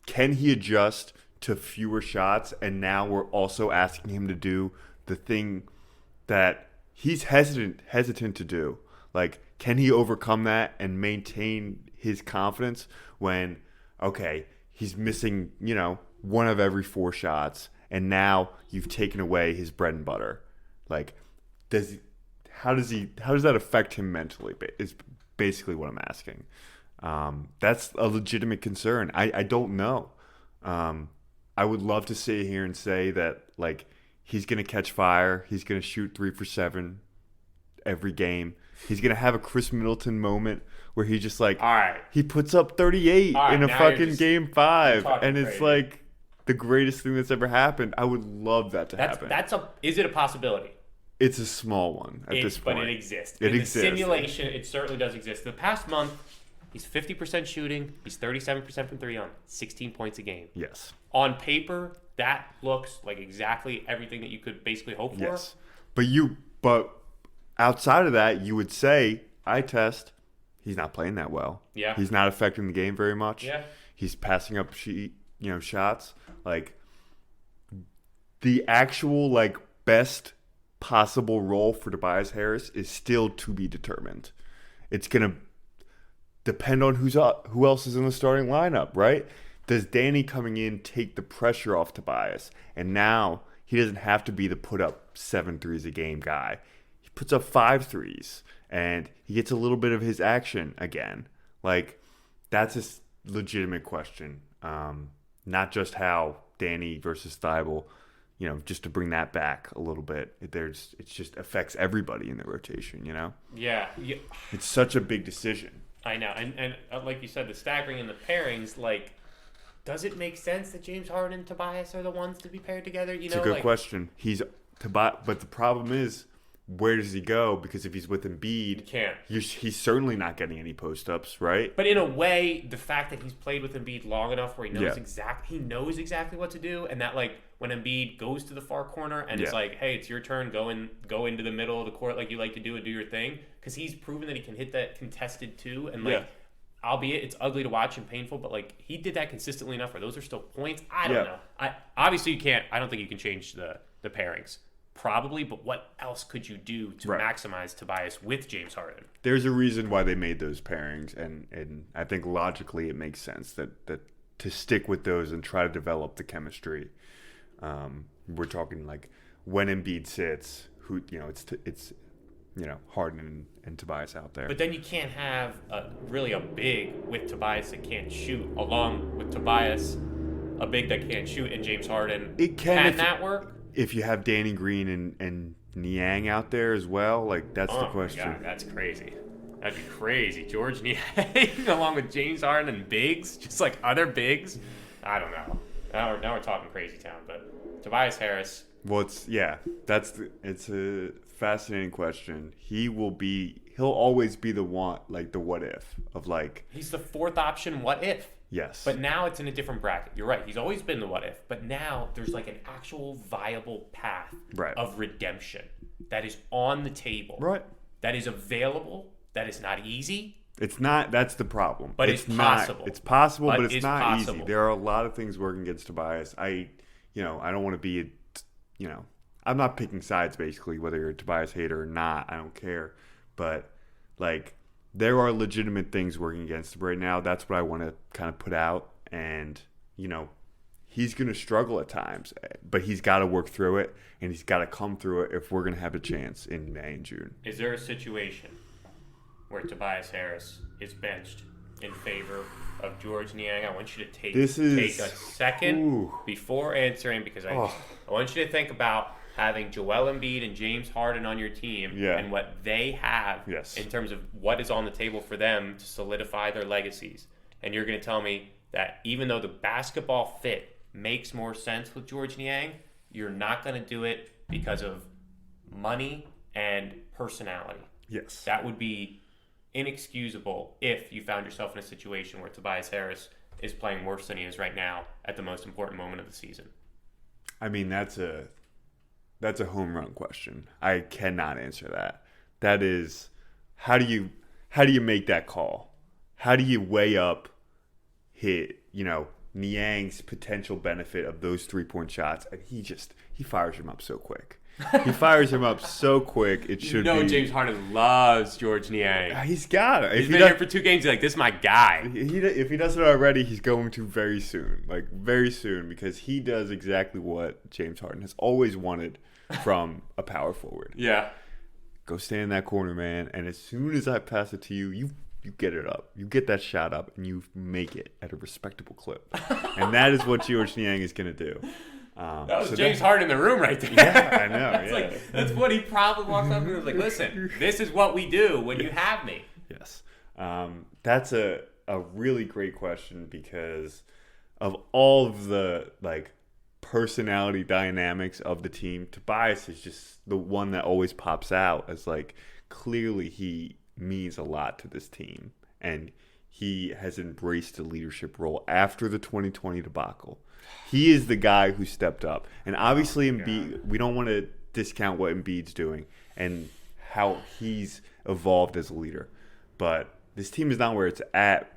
can he adjust to fewer shots? And now we're also asking him to do the thing that he's hesitant to do. Like, can he overcome that and maintain his confidence when, okay, he's missing, one of every 4 shots, and now you've taken away his bread and butter. Like, how does that affect him mentally? Is basically what I'm asking. That's a legitimate concern. I don't know. I would love to sit here and say that, like, he's going to catch fire. He's going to shoot 3 for 7 every game. He's going to have a Chris Middleton moment where he just, like, all right, he puts up 38 in a fucking game 5. And it's crazy. Like the greatest thing that's ever happened. I would love that to happen. Is it a possibility? It's a small one at this point. But it exists. It in exists. The simulation, it certainly does exist. The past month, he's 50% shooting. He's 37% from 3 on 16 points a game. Yes. On paper, that looks like exactly everything that you could basically hope for. Yes. But outside of that, you would say, eye test, he's not playing that well. Yeah. He's not affecting the game very much. Yeah. He's passing up shots. Like, the actual, like, best possible role for Tobias Harris is still to be determined. It's going to depend on who else is in the starting lineup, right? Does Danny coming in take the pressure off Tobias? And now he doesn't have to be the put up 7 threes a game guy. He puts up 5 threes and he gets a little bit of his action again. Like, that's a legitimate question. Not just how Danny versus Thibault, just to bring that back a little bit. It just affects everybody in the rotation, Yeah. It's such a big decision. I know. And like you said, the staggering and the pairings, like, does it make sense that James Harden and Tobias are the ones to be paired together? It's a good question. But the problem is, where does he go? Because if he's with Embiid, he can't. He's certainly not getting any post-ups, right? But in a way, the fact that he's played with Embiid long enough where he knows exactly what to do, and that, like, when Embiid goes to the far corner and it's like, hey, it's your turn, go into the middle of the court like you like to do and do your thing, because he's proven that he can hit that contested too, and like, albeit it's ugly to watch and painful, but like, he did that consistently enough where those are still points. I don't know. Obviously you can't. I don't think you can change the pairings. Probably, but what else could you do to maximize Tobias with James Harden? There's a reason why they made those pairings, and I think logically it makes sense that to stick with those and try to develop the chemistry. We're talking like when Embiid sits, it's Harden and Tobias out there. But then you can't have really a big with Tobias that can't shoot, along with Tobias, a big that can't shoot, and James Harden. Can that work? If you have Danny Green and Niang out there as well, like, that's the question. Oh my God, that's crazy. That'd be crazy. George Niang along with James Harden and bigs, just like other bigs. I don't know. Now we're talking crazy town. But Tobias Harris. Well, it's a fascinating question. He'll always be the what if of, like, he's the 4th option. What if? Yes. But now it's in a different bracket. You're right. He's always been the what if. But now there's like an actual viable path of redemption that is on the table. Right. That is available. That is not easy. It's not. That's the problem. But it's possible. It's possible, but it's not possible. Easy. There are a lot of things working against Tobias. I don't want to be, I'm not picking sides, basically, whether you're a Tobias hater or not. I don't care. But, like, there are legitimate things working against him right now. That's what I want to kind of put out. And, he's going to struggle at times. But he's got to work through it, and he's got to come through it if we're going to have a chance in May and June. Is there a situation where Tobias Harris is benched in favor of George Niang. I want you to take a second before answering, because I want you to think about having Joel Embiid and James Harden on your team and what they have in terms of what is on the table for them to solidify their legacies. And you're going to tell me that even though the basketball fit makes more sense with George Niang, you're not going to do it because of money and personality. Yes. That would be inexcusable if you found yourself in a situation where Tobias Harris is playing worse than he is right now at the most important moment of the season. I mean, that's a home run question. I cannot answer that. That is, how do you make that call? How do you weigh up Niang's potential benefit of those 3-point shots? And he fires him up so quick. He fires him up so quick. It should be. James Harden loves George Niang. He's got it. He's been here for 2 games. He's like, this is my guy. If he doesn't already, he's going to very soon. Like, very soon, because he does exactly what James Harden has always wanted from a power forward. Yeah. Go stand in that corner, man. And as soon as I pass it to you, you get it up. You get that shot up, and you make it at a respectable clip. And that is what George Niang is going to do. That was James Harden in the room right there. Yeah, I know. That's what he probably walked up and was like, listen, this is what we do when you have me. Yes. That's a really great question, because of all of the personality dynamics of the team, Tobias is just the one that always pops out as clearly he means a lot to this team, and he has embraced the leadership role after the 2020 debacle. He is the guy who stepped up. And obviously Embiid, we don't want to discount what Embiid's doing and how he's evolved as a leader. But this team is not where it's at,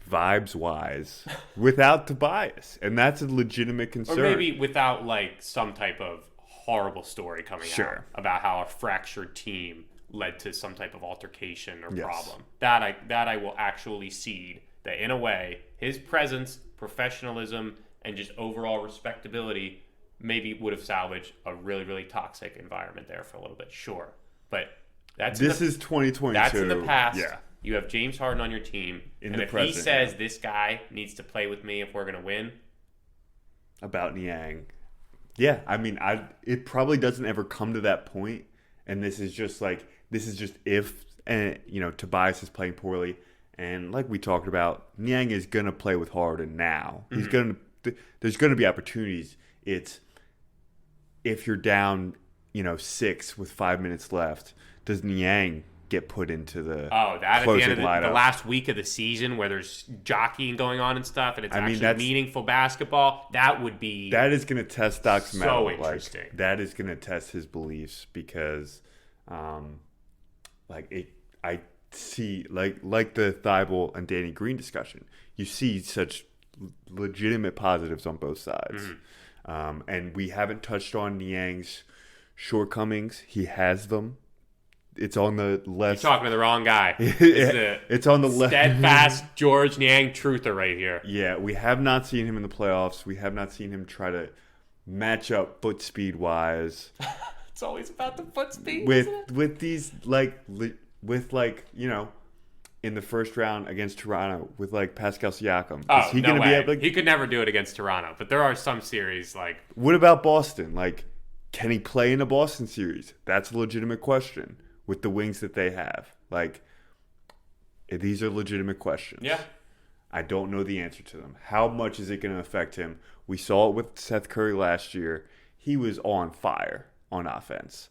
vibes-wise, without Tobias. And that's a legitimate concern. Or maybe without, some type of horrible story coming out about how a fractured team led to some type of altercation or problem. That I will actually cede that, in a way, his presence, professionalism, and just overall respectability maybe would have salvaged a really, really toxic environment there for a little bit. Sure. But this is 2022. That's in the past. Yeah. You have James Harden on your team. And if he says this guy needs to play with me if we're going to win. About Niang. Yeah. I mean, it probably doesn't ever come to that point. And this is just if, Tobias is playing poorly. And like we talked about, Niang is going to play with Harden now. He's there's going to be opportunities. It's if you're down, 6 with 5 minutes left, does Niang get put into the at the end of the last week of the season where there's jockeying going on and stuff, and it's meaningful basketball? That is going to test Doc's metal. So interesting. That is going to test his beliefs, because I see like the Thibault and Danny Green discussion, you see such legitimate positives on both sides. And we haven't touched on Niang's shortcomings. He has them. It's on the left. You're talking to the wrong guy. It's on the left. Steadfast George Niang truther right here. Yeah, we have not seen him in the playoffs. We have not seen him try to match up foot speed wise. It's always about the foot speed with these in the first round against Toronto with Pascal Siakam. Is he gonna be able to... He could never do it against Toronto, but there are some series What about Boston? Can he play in a Boston series? That's a legitimate question with the wings that they have. These are legitimate questions. Yeah. I don't know the answer to them. How much is it going to affect him? We saw it with Seth Curry last year. He was on fire on offense.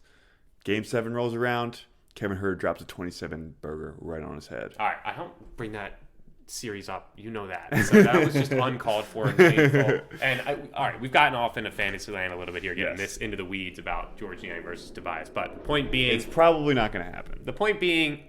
Game 7 rolls around. Kevin Hurd drops a 27 burger right on his head. All right, I don't bring that series up. You know that. So that was just uncalled for and painful. And all right, we've gotten off into fantasy land a little bit here, getting this into the weeds about George Niang versus Tobias. But the point being, it's probably not going to happen. The point being,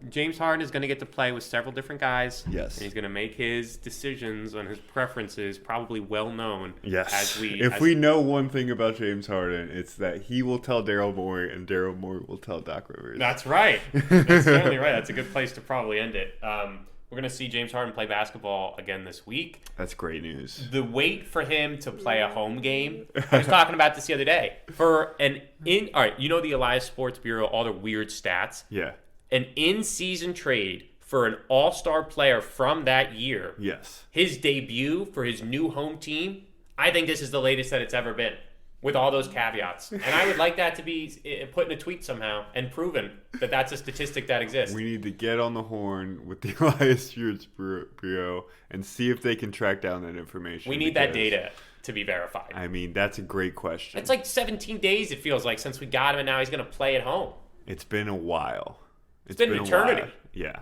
James Harden is going to get to play with several different guys. Yes. And he's going to make his decisions on his preferences probably well known. Yes. If we know one thing about James Harden, it's that he will tell Daryl Morey and Daryl Morey will tell Doc Rivers. That's right. That's certainly right. That's a good place to probably end it. We're going to see James Harden play basketball again this week. That's great news. The wait for him to play a home game. I was talking about this the other day. All right, the Elias Sports Bureau, all the weird stats. Yeah. an in-season trade for an all-star player from that year, Yes. his debut for his new home team, I think this is the latest that it's ever been, with all those caveats. And I would like that to be put in a tweet somehow and proven that that's a statistic that exists. We need to get on the horn with the Elias Stewart's Bureau and see if they can track down that information. We need that data to be verified. I mean, that's a great question. It's like 17 days, it feels like, since we got him, and now he's going to play at home. It's been a while. It's been an eternity. Yeah.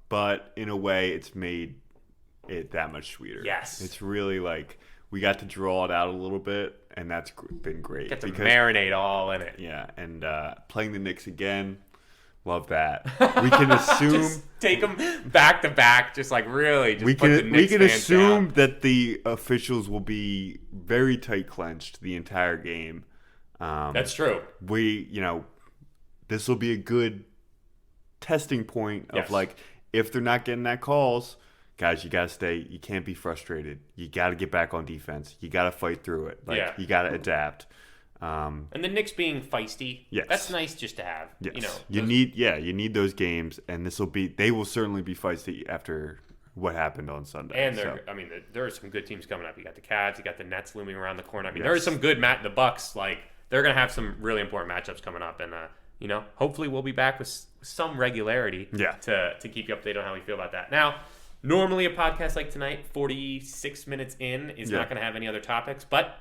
But in a way, it's made it that much sweeter. Yes. It's really like we got to draw it out a little bit, and that's been great. Get to marinate all in it. Yeah, and playing the Knicks again, love that. We can assume just take them back to back, just like really. Just we put the can Knicks fans assume down. that the officials will be very tight clenched the entire game. That's true. This will be a good testing point of Yes. like, if they're not getting that calls, guys, you gotta stay. You can't be frustrated. You gotta get back on defense. You gotta fight through it. Like, Yeah. you gotta adapt. And the Knicks being feisty, Yes. that's nice just to have. Yes. You know, You need those games, and they will certainly be feisty after what happened on Sunday. and there are some good teams coming up. You got the Cavs, you got the Nets looming around the corner. I mean, there are some good the Bucks. Like, they're gonna have some really important matchups coming up, and hopefully we'll be back with some regularity. Yeah. To keep you updated on how we feel about that. Now, normally a podcast like tonight, 46 minutes in, is not going to have any other topics, but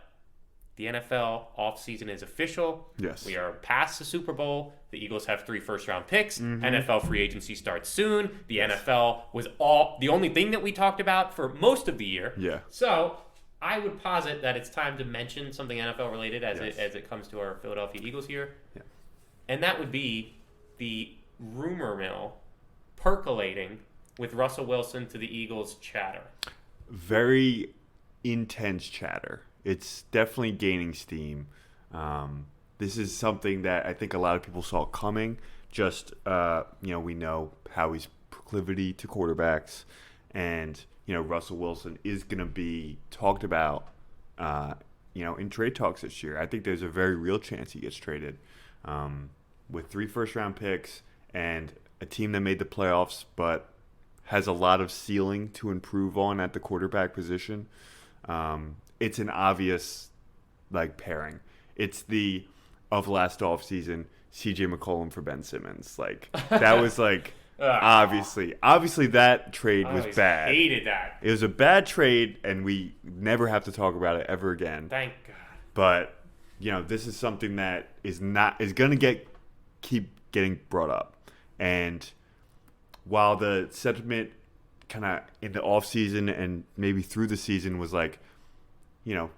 the NFL offseason is official. Yes. We are past the Super Bowl. The Eagles have 3 first-round picks. NFL free agency starts soon. The NFL was the only thing that we talked about for most of the year. Yeah. So I would posit that it's time to mention something NFL-related as Yes. it comes to our Philadelphia Eagles here. Yeah. And that would be the rumor mill percolating with Russell Wilson to the Eagles chatter. Very intense chatter. It's definitely gaining steam. This is something that I think a lot of people saw coming. Just we know Howie's proclivity to quarterbacks, and Russell Wilson is going to be talked about. In trade talks this year. I think there's a very real chance he gets traded. With 3 first-round picks and a team that made the playoffs, but has a lot of ceiling to improve on at the quarterback position. It's an obvious pairing. It's of last offseason, CJ McCollum for Ben Simmons. That was obviously that trade was bad. Hated that. It was a bad trade, and we never have to talk about it ever again. Thank God. But this is something that is going to keep getting brought up. And while the sentiment kind of in the offseason and maybe through the season was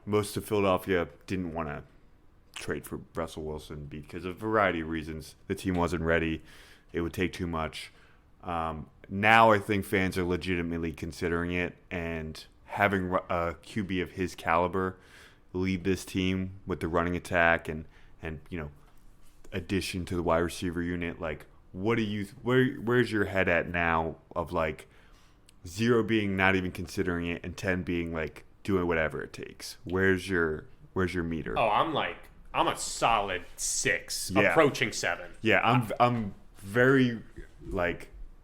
most of Philadelphia didn't want to trade for Russell Wilson because of a variety of reasons. The team wasn't ready. It would take too much. Now I think fans are legitimately considering it, and having a QB of his caliber lead this team with the running attack and addition to the wide receiver unit, where's your head at now of 0 being not even considering it and 10 being doing whatever it takes? Where's your meter? Oh, I'm a solid 6, Yeah. approaching 7. Yeah, I'm very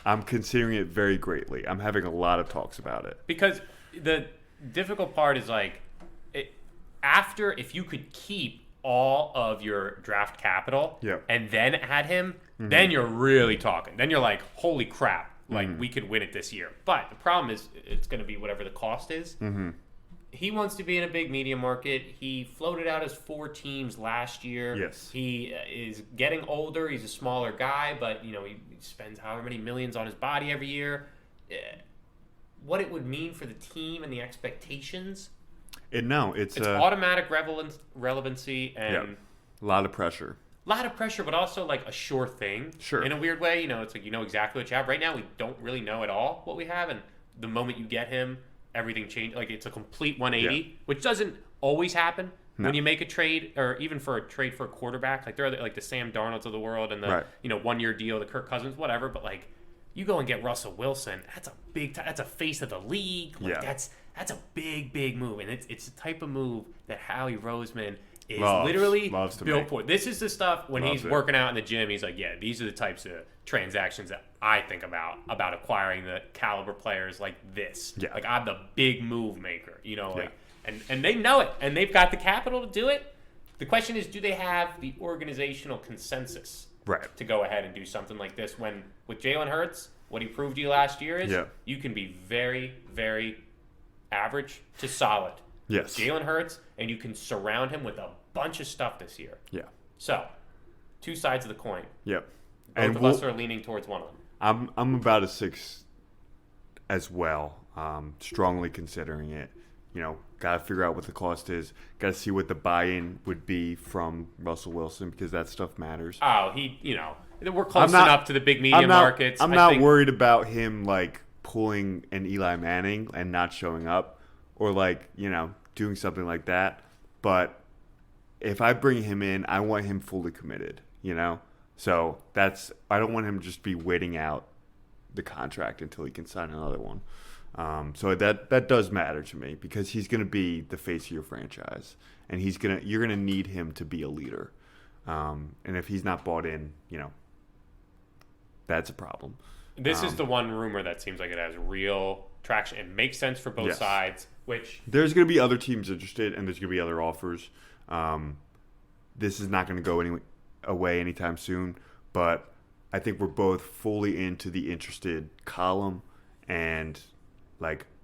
I'm considering it very greatly. I'm having a lot of talks about it. Because the difficult part is if you could keep all of your draft capital Yep. and then add him, then you're really talking. Then you're like, holy crap, we could win it this year. But the problem is it's going to be whatever the cost is. He wants to be in a big media market. He floated out as 4 teams last year. Yes. He is getting older. He's a smaller guy, but he spends however many millions on his body every year. What it would mean for the team and the expectations. It's Automatic relevancy and a lot of pressure. but also a sure thing. Sure. In a weird way, it's exactly what you have. Right now, we don't really know at all what we have, and the moment you get him, everything changes. It's a complete 180, which doesn't always happen when you make a trade, or even for a trade for a quarterback. There are the Sam Darnolds of the world and the 1-year deal, the Kirk Cousins, whatever. But you go and get Russell Wilson. That's a big. That's a face of the league. That's a big move, and it's the type of move that Howie Roseman is Loves literally to built make. for. This is the stuff when Loves he's it. working out in the gym. He's like, yeah, these are the types of transactions that I think about acquiring the caliber players like this. Yeah. Like I'm the big move maker, like, Yeah. and they know it, and they've got the capital to do it. The question is, do they have the organizational consensus Right. to go ahead and do something like this? When with Jalen Hurts, what he proved to you last year is you can be very, very average to solid. Yes. Jalen Hurts, and you can surround him with a bunch of stuff this year. Yeah. So, two sides of the coin. Yep. Both And of us are leaning towards one of them. I'm about a 6 as well. Strongly considering it. Got to figure out what the cost is. Got to see what the buy-in would be from Russell Wilson because that stuff matters. Oh, we're close enough to the big media markets. I'm not worried about him like pulling an Eli Manning and not showing up, or doing something like that. But if I bring him in, I want him fully committed. So I don't want him to just be waiting out the contract until he can sign another one. So that does matter to me because he's going to be the face of your franchise, and you're gonna need him to be a leader. And if he's not bought in, that's a problem. This is the one rumor that seems like it has real traction. It makes sense for both sides. Which there's going to be other teams interested, and there's going to be other offers. This is not going to go away anytime soon, but I think we're both fully into the interested column, and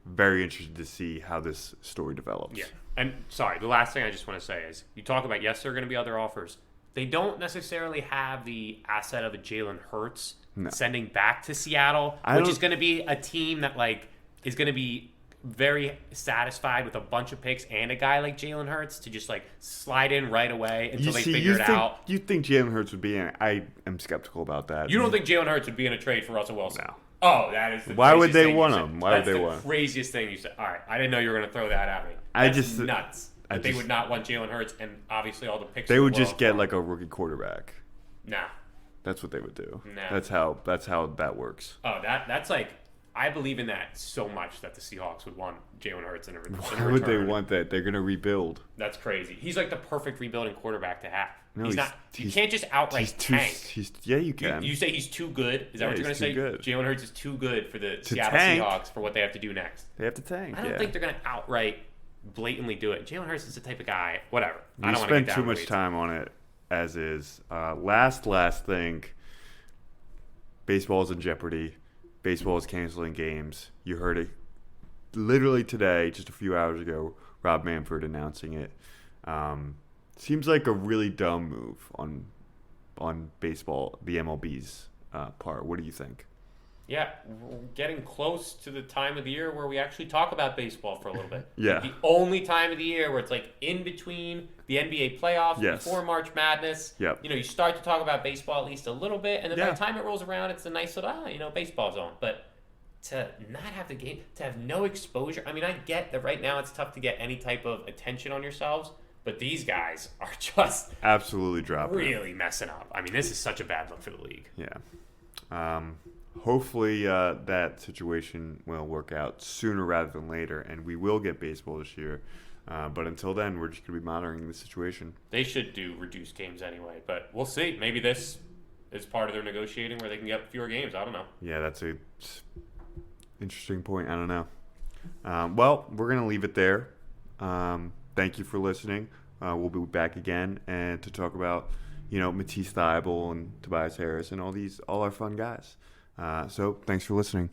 very interested to see how this story develops. Yeah. And sorry, the last thing I just want to say is you talk about, yes, there are going to be other offers. They don't necessarily have the asset of a Jalen Hurts sending back to Seattle, which is going to be a team that is going to be very satisfied with a bunch of picks and a guy like Jalen Hurts to just slide in right away until they figure it out. You think Jalen Hurts would be in? I am skeptical about that. You don't think Jalen Hurts would be in a trade for Russell Wilson? No. Oh, that is the Why would craziest they thing want you him? said. Why would That's they the want him? craziest thing you said. All right, I didn't know you were going to throw that at me. That's nuts. They would not want Jalen Hurts and obviously all the picks. They would just get a rookie quarterback. Nah. That's what they would do. Nah. That's how that works. Oh, that's I believe in that so much that the Seahawks would want Jalen Hurts in a return. Why would they want that? They're going to rebuild. That's crazy. He's the perfect rebuilding quarterback to have. No, he's not. You can't just outright tank. You can. You say he's too good? Is that what you're going to say? Good. Jalen Hurts is too good for the Seattle tank. Seahawks for what they have to do next. They have to tank. I don't think they're going to outright blatantly do it. Jalen Hurts is the type of guy. Whatever. I don't spend too much time on it as is. Last thing. Baseball is in jeopardy. Baseball is canceling games. You heard it literally today, just a few hours ago, Rob Manfred announcing it. Seems like a really dumb move on baseball, the MLB's part. What do you think? Yeah, we're getting close to the time of the year where we actually talk about baseball for a little bit. Yeah. The only time of the year where it's in between the NBA playoffs, Yes. before March Madness. Yep. You start to talk about baseball at least a little bit, and then by Yeah. the time it rolls around, it's a nice little, baseball zone. But to not have the game, to have no exposure, I get that right now it's tough to get any type of attention on yourselves, but these guys are just Absolutely dropping. really messing up. This is such a bad look for the league. Yeah. Hopefully that situation will work out sooner rather than later, and we will get baseball this year. But until then, we're just going to be monitoring the situation. They should do reduced games anyway, but we'll see. Maybe this is part of their negotiating where they can get fewer games. I don't know. Yeah, that's a interesting point. I don't know. Well, we're going to leave it there. Thank you for listening. We'll be back again and to talk about, Matisse Thybulle and Tobias Harris and all our fun guys. So thanks for listening.